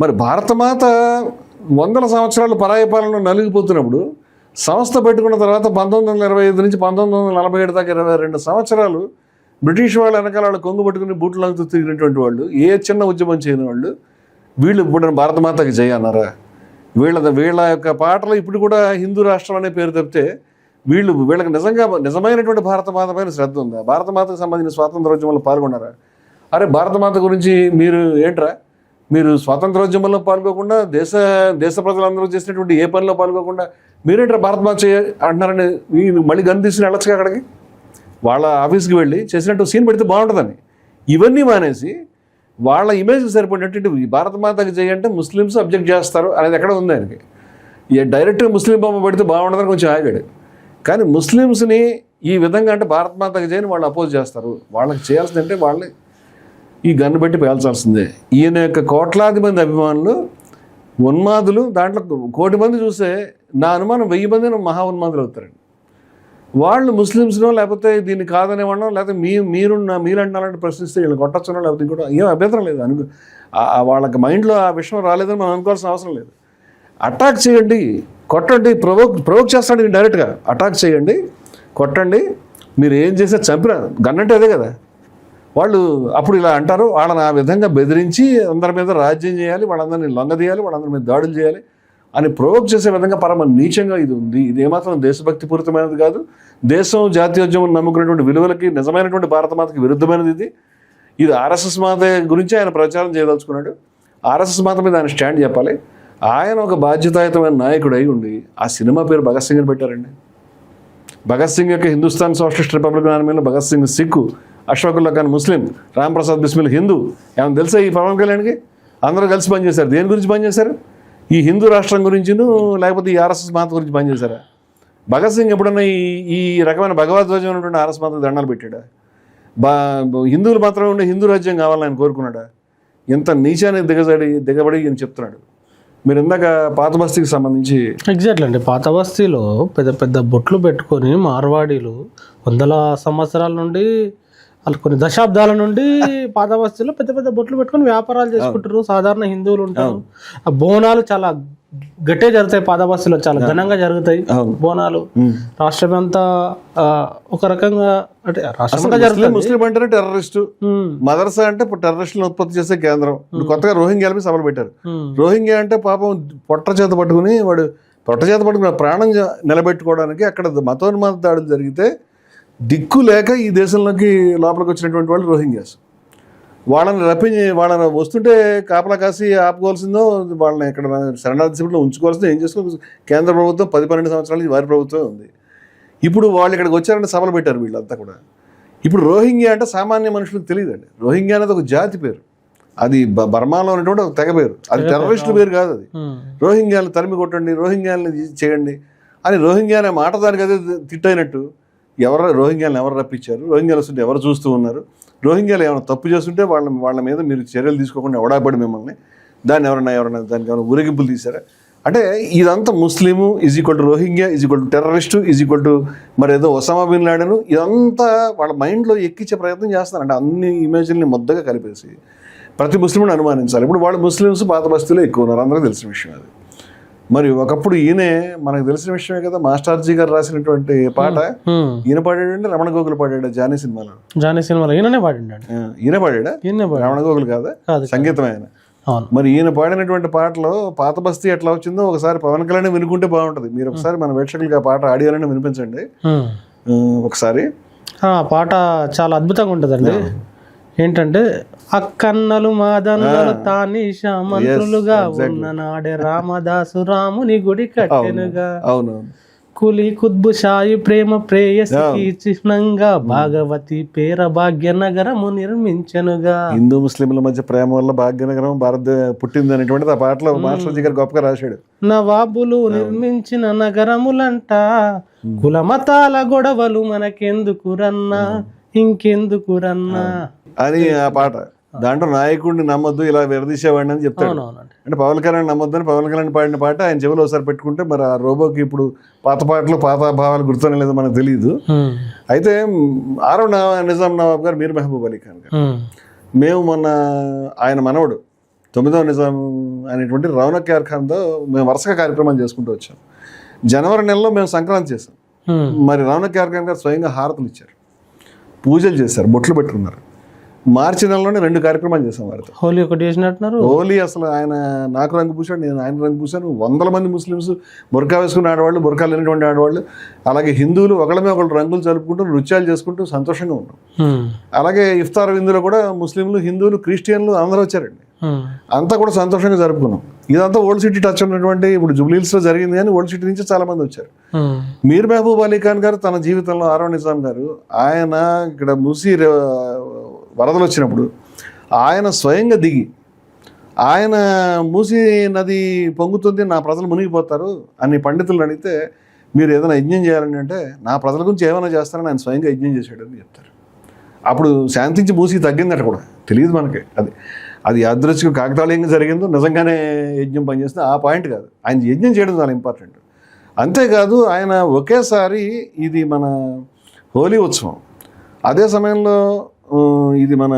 మరి భారతమాత వందల సంవత్సరాలు పరాయి పాలనలో నలిగిపోతున్నప్పుడు సంస్థ పెట్టుకున్న తర్వాత 1925 నుంచి 1947 దాకా 22 సంవత్సరాలు బ్రిటిష్ వాళ్ళ వెనకాల వాళ్ళు కొంగు పట్టుకుని బూట్లు లాగుతూ తిరిగినటువంటి వాళ్ళు, ఏ చిన్న ఉద్యమం చేయని వాళ్ళు, వీళ్ళు ఇప్పుడు భారతమాతకి జయ అన్నారా? వీళ్ళ యొక్క పాటలు ఇప్పుడు కూడా హిందూ రాష్ట్రం అనే పేరు తప్పితే వీళ్ళకి నిజమైనటువంటి భారతమాత పైన శ్రద్ధ ఉందా? భారతమాతకు సంబంధించిన స్వాతంత్రోద్యమంలో పాల్గొన్నారా? అరే భారతమాత గురించి మీరు ఏంట్రా, మీరు స్వాతంత్రోద్యమంలో పాల్గొకుండా దేశ ప్రజలందరూ చేసినటువంటి ఏ పనిలో పాల్గొకుండా మీరేంట్రా భారతమాత అంటున్నారని మళ్ళీ గన్ తీసుకుని వెళ్ళొచ్చుగా అక్కడికి, వాళ్ళ ఆఫీస్కి వెళ్ళి చేసినట్టు సీన్ పెడితే బాగుంటుందని. ఇవన్నీ మానేసి వాళ్ళ ఇమేజ్కి సరిపడినట్టు భారతమాతకి చేయంటే ముస్లిమ్స్ అబ్జెక్ట్ చేస్తారు అనేది ఎక్కడ ఉంది ఆయనకి. డైరెక్ట్గా ముస్లిం బొమ్మ పెడితే బాగుంటుందని కొంచెం ఆగాడు. కానీ ముస్లిమ్స్ని ఈ విధంగా అంటే భారతమాతకి చేయని వాళ్ళు అపోజ్ చేస్తారు. వాళ్ళకి చేయాల్సిందంటే వాళ్ళని ఈ గన్ను పెట్టి పేల్చాల్సిందే. ఈయన యొక్క కోట్లాది మంది అభిమానులు ఉన్మాదులు, దాంట్లో 1 కోటి మంది చూస్తే నా అనుమానం 1000 మంది మహా ఉన్మాదులు అవుతారండి. వాళ్ళు ముస్లిమ్స్నో లేకపోతే దీన్ని కాదనే వాళ్ళనో లేకపోతే మీరంటున్నారంటే ప్రశ్నిస్తే వీళ్ళు కొట్టచ్చునో లేకపోతే ఇంకోటి ఏం అభ్యంతరం లేదు. వాళ్ళకి మైండ్లో ఆ విషయం రాలేదని మనం అనుకోవాల్సిన అవసరం లేదు. అటాక్ చేయండి, కొట్టండి, ప్రొవోక్ చేస్తాడు డైరెక్ట్గా. అటాక్ చేయండి, కొట్టండి, మీరు ఏం చేస్తే చంపిన గన్నంటే అదే కదా. వాళ్ళు అప్పుడు ఇలా అంటారు, వాళ్ళని ఆ విధంగా బెదిరించి అందరి మీద రాజ్యం చేయాలి, వాళ్ళందరినీ లొంగదీయాలి, వాళ్ళందరి మీద దాడులు చేయాలి అని ప్రొవోక్ చేసే విధంగా పరమ నీచంగా ఇది ఉంది. ఇది ఏమాత్రం దేశభక్తి పూరితమైనది కాదు. దేశం జాతీయోద్యమం నమ్ముకునేటువంటి విలువలకి, నిజమైనటువంటి భారతమాతకి విరుద్ధమైనది ఇది. ఆర్ఎస్ఎస్ మాత గురించి ఆయన ప్రచారం చేయదలుచుకున్నాడు. ఆర్ఎస్ఎస్ మాత మీద ఆయన స్టాండ్ చెప్పాలి. ఆయన ఒక బాధ్యతాయుతమైన నాయకుడు అయి ఉండి ఆ సినిమా పేరు భగత్ సింగ్ అని పెట్టారండి. భగత్ సింగ్ యొక్క హిందుస్థాన్ సోషలిస్ట్ రిపబ్లిక్ ఆర్మీలో భగత్ సింగ్ సిక్కు, అశోకుల్లా ఖాన్ ముస్లిం, రామ్ ప్రసాద్ బిస్మిల్ హిందూ. ఏమైనా తెలుసా ఈ పవన్ కళ్యాణ్కి? అందరూ కలిసి పనిచేశారు. దేని గురించి పనిచేశారు? ఈ హిందూ రాష్ట్రం గురించిను లేకపోతే ఈ ఆర్ఎస్ఎస్ మాత గురించి పనిచేశారా? భగత్ సింగ్ ఎప్పుడన్నా ఈ రకమైన భగవద్ధ్వజం ఉన్నటువంటి ఆర్ఎస్ మాతకు దండాలు పెట్టాడా? హిందువులు మాత్రమే ఉండే హిందూ రాజ్యం కావాలని ఆయన కోరుకున్నాడా? ఎంత నీచాన్ని దిగబడి ఈయన చెప్తున్నాడు. మీరు ఇందాక పాత బస్తీకి సంబంధించి ఎగ్జాక్ట్లీ అండి, పాత బస్తీలో పెద్ద పెద్ద బొట్లు పెట్టుకొని మార్వాడీలు వందల సంవత్సరాల నుండి, వాళ్ళు కొన్ని దశాబ్దాల నుండి పాత బస్తీలో పెద్ద పెద్ద బొట్లు పెట్టుకొని వ్యాపారాలు చేసుకుంటారు. సాధారణ హిందువులు ఉంటారు. ఆ బోనాలు చాలా గట్టిగా జరుగుతాయి, పాత బస్తీలో చాలా ఘనంగా జరుగుతాయి బోనాలు. రాష్ట్రం అంతా ఒక రకంగా అంటే రాష్ట్రంగా జరుగుతుంది. ముస్లిం అంటేనే టెర్రరిస్టు, మదర్సా అంటే టెర్రరిస్టులను ఉత్పత్తి చేసే కేంద్రం. కొత్తగా రోహింగ్యాలపై సభలు పెట్టారు. రోహింగ్యా అంటే పాపం పొట్ట చేత పట్టుకుని ప్రాణం నిలబెట్టుకోవడానికి అక్కడ మతోన్మాద దాడులు జరిగితే దిక్కు లేక ఈ దేశంలోకి లోపలికి వచ్చినటువంటి వాళ్ళు రోహింగ్యాస్. వాళ్ళని వస్తుంటే కాపలా కాసి ఆపుకోవాల్సిందో, వాళ్ళని ఎక్కడ శరణార్థి శిబిరంలో ఉంచుకోవాల్సిందో, ఏం చేసుకోవాలి. కేంద్ర ప్రభుత్వం 10-12 సంవత్సరాలు వారి ప్రభుత్వం ఉంది. ఇప్పుడు వాళ్ళు ఇక్కడికి వచ్చారంటే సభలు పెట్టారు వీళ్ళంతా కూడా. ఇప్పుడు రోహింగ్యా అంటే సామాన్య మనుషులకు తెలియదండి. రోహింగ్యా అనేది ఒక జాతి పేరు, అది బర్మాలో ఉన్నటువంటి ఒక తెగ పేరు, అది టెర్రరిస్టు పేరు కాదు. అది రోహింగ్యాలను తరిమి కొట్టండి, రోహింగ్యాలను చేయండి అని రోహింగ్యా అనే మాట దానికి అదే తిట్టయినట్టు. రోహింగ్యాలను ఎవరు రప్పించారు? రోహింగ్యాలు వస్తుంటే ఎవరు చూస్తూ ఉన్నారు? రోహింగ్యాలు ఏమైనా తప్పు చేస్తుంటే వాళ్ళ మీద మీరు చర్యలు తీసుకోకుండా ఎవడాపడి మిమ్మల్ని దానికి ఏమైనా ఊరేగింపులు తీశారా? అంటే ఇదంతా Muslim is equal to Rohingya is equal to terrorist is equal to మరి ఏదో ఒసామా బిన్ లాడెన్. ఇదంతా వాళ్ళ మైండ్లో ఎక్కించే ప్రయత్నం చేస్తున్నారు. అంటే అన్ని ఇమేజ్ని ముద్దగా కలిపేసి ప్రతి ముస్లింని అనుమానించాలి. ఇప్పుడు వాళ్ళు ముస్లిమ్స్ పాత బస్తీలో ఎక్కువ ఉన్నారు, అందరికీ తెలిసిన విషయం అది. మరి ఒకప్పుడు ఈయనే మనకు తెలిసిన విషయమే కదా, మాస్టర్జీ గారు రాసినటువంటి పాట ఈయన పాడాడంటే రమణ గోగులు పాడాడు జానీ సినిమాలో. ఈయన పాడా రమణ గోగులు కాదా సంగీతం ఆయన. మరి ఈయన పాడినటువంటి పాటలో పాత బస్తీ ఎట్లా వచ్చిందో ఒకసారి పవన్ కళ్యాణ్ వినుకుంటే బాగుంటది. మీరు ఒకసారి మన వీక్షకులకి ఆ పాట ఆడియోలోనే వినిపించండి ఒకసారి. పాట చాలా అద్భుతంగా ఉంటదండి. ఏంటంటే అక్కన్నలు మాదన్నలు తానీష మంత్రులుగా ఉన్న నాడే రామదాసు రాముని గుడి కట్టెనుగా. కులి కుత్బు షాయి ప్రేమ ప్రేయసికి చిహ్నంగా భాగవతి పేర భాగ్యనగరము నిర్మించనుగా. హిందూ ముస్లింల మధ్య ప్రేమ వల్ల భాగ్యనగరం భారత పుట్టింది అనేటువంటిది ఆ పాటలో మాస్టర్జీ గారు గొప్పగా రాశాడు. నవాబులు నిర్మించిన నగరములంట, కుల మతాల గొడవలు మనకెందుకురన్నా ఇంకెందుకురన్నా అని ఆ పాట. దాంట్లో నాయకుడిని నమ్మొద్దు, ఇలా విడదీసేవాడిని అని చెప్తాడు. అంటే పవన్ కళ్యాణ్ నమ్మొద్దు అని పవన్ కళ్యాణ్ పాడిన పాట ఆయన చెవిలో ఒకసారి పెట్టుకుంటే మరి ఆ రోబోకి ఇప్పుడు పాత పాటలు పాత భావాలు గుర్తునే లేదు మనకు తెలియదు. అయితే నిజాం నవాబ్ గారు మీర్ మెహబూబ్ అలీ ఖాన్ గారు, మేము మొన్న ఆయన మనవడు 9వ నిజాం అనేటువంటి రౌనక్ యార్ ఖాన్తో మేము వరుసగా కార్యక్రమాలు చేసుకుంటూ వచ్చాం. జనవరి నెలలో మేము సంక్రాంతి చేసాం. మరి రౌనక్ యార్ ఖాన్ గారు స్వయంగా హారతులు ఇచ్చారు, పూజలు చేశారు, బొట్లు పెట్టుకున్నారు. మార్చి నెలలోనే 2 కార్యక్రమాలు చేశాం వారితో. హోలీ ఒకటి చేసినట్టున్నారు. హోలీ అసలు ఆయన నాకు రంగు పూసాడు, నేను ఆయన రంగు పూసాను. 100 మంది ముస్లిమ్స్ బుర్కా వేసుకుని ఆడవాళ్ళు, బుర్కా లేనటువంటి ఆడవాళ్ళు, అలాగే హిందువులు ఒకళ్ళమే ఒకళ్ళు రంగులు జరుపుకుంటూ నృత్యాలు చేసుకుంటూ సంతోషంగా ఉన్నాం. అలాగే ఇఫ్తార్ విందులో కూడా ముస్లింలు, హిందువులు, క్రిస్టియన్లు అందరూ వచ్చారండి. అంతా కూడా సంతోషంగా జరుపుకున్నాం. ఇదంతా ఓల్డ్ సిటీ టచ్ ఉన్నటువంటి, ఇప్పుడు జూబ్లీహిల్స్లో జరిగింది కానీ ఓల్డ్ సిటీ నుంచి చాలా మంది వచ్చారు. మీర్ మహబూబ్ అలీ ఖాన్ గారు తన జీవితంలో 6వ నిజాం గారు ఆయన ఇక్కడ మూసీ వరదలు వచ్చినప్పుడు ఆయన స్వయంగా దిగి, ఆయన మూసీ నది పొంగుతుంది, నా ప్రజలు మునిగిపోతారు అని పండితులను అడిగితే, మీరు ఏదైనా యజ్ఞం చేయాలని అంటే నా ప్రజల గురించి ఏమైనా చేస్తారని ఆయన స్వయంగా యజ్ఞం చేశాడని చెప్తారు. అప్పుడు శాంతించి మూసీ తగ్గిందట కూడా తెలియదు మనకి. అది యాదృచ్ఛిక కాకతాళీయంగా జరిగిందో నిజంగానే యజ్ఞం పనిచేస్తే ఆ పాయింట్ కాదు, ఆయన యజ్ఞం చేయడం చాలా ఇంపార్టెంట్. అంతేకాదు ఆయన ఒకేసారి ఇది మన హోలీ ఉత్సవం, అదే సమయంలో ఇది మన